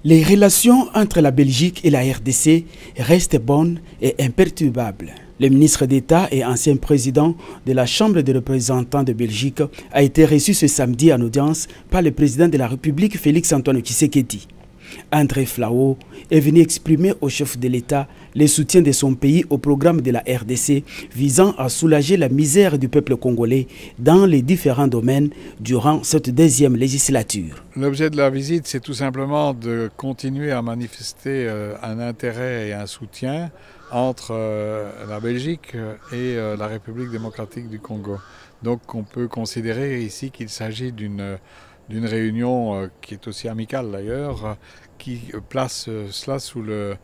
Les relations entre la Belgique et la RDC restent bonnes et imperturbables. Le ministre d'État et ancien président de la Chambre des représentants de Belgique a été reçu ce samedi en audience par le président de la République Félix-Antoine Tshisekedi. André Flao est venu exprimer au chef de l'État le soutien de son pays au programme de la RDC visant à soulager la misère du peuple congolais dans les différents domaines durant cette deuxième législature. L'objet de la visite, c'est tout simplement de continuer à manifester un intérêt et un soutien entre la Belgique et la République démocratique du Congo. Donc on peut considérer ici qu'il s'agit d'une réunion qui est aussi amicale d'ailleurs, qui place cela sous le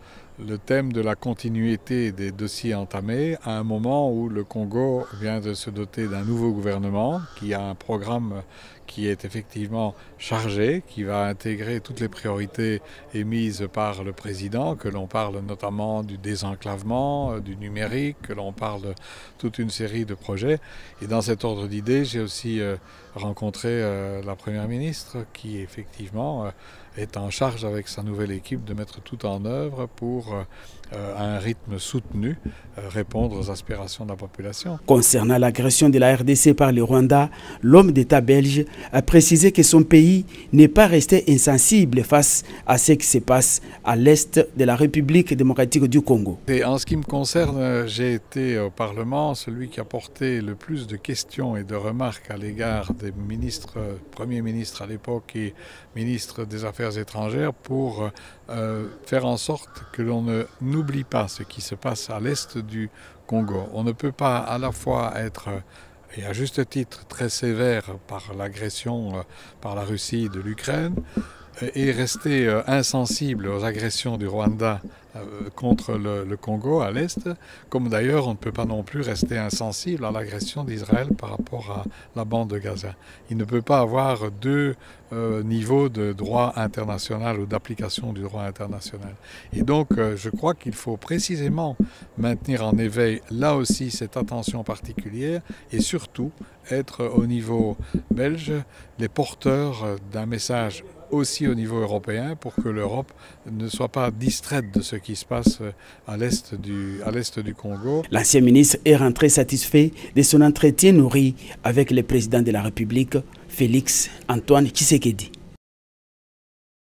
thème de la continuité des dossiers entamés à un moment où le Congo vient de se doter d'un nouveau gouvernement qui a un programme qui est effectivement chargé, qui va intégrer toutes les priorités émises par le président, que l'on parle notamment du désenclavement, du numérique, que l'on parle de toute une série de projets. Et dans cet ordre d'idées, j'ai aussi rencontré la Première ministre qui effectivement est en charge avec sa nouvelle équipe de mettre tout en œuvre pour à un rythme soutenu répondre aux aspirations de la population. Concernant l'agression de la RDC par le Rwanda, l'homme d'État belge a précisé que son pays n'est pas resté insensible face à ce qui se passe à l'est de la République démocratique du Congo. Et en ce qui me concerne, j'ai été au Parlement celui qui a porté le plus de questions et de remarques à l'égard des ministres, premiers ministres à l'époque et ministres des Affaires étrangères pour faire en sorte que l'on n'oublie pas ce qui se passe à l'est du Congo. On ne peut pas à la fois être, et à juste titre, très sévère par l'agression par la Russie de l'Ukraine et rester insensible aux agressions du Rwanda contre le Congo à l'est, comme d'ailleurs on ne peut pas non plus rester insensible à l'agression d'Israël par rapport à la bande de Gaza. Il ne peut pas avoir deux niveaux de droit international ou d'application du droit international. Et donc je crois qu'il faut précisément maintenir en éveil là aussi cette attention particulière et surtout être au niveau belge les porteurs d'un message aussi au niveau européen pour que l'Europe ne soit pas distraite de ce qui se passe à l'est du Congo. L'ancien ministre est rentré satisfait de son entretien nourri avec le président de la République, Félix-Antoine Tshisekedi.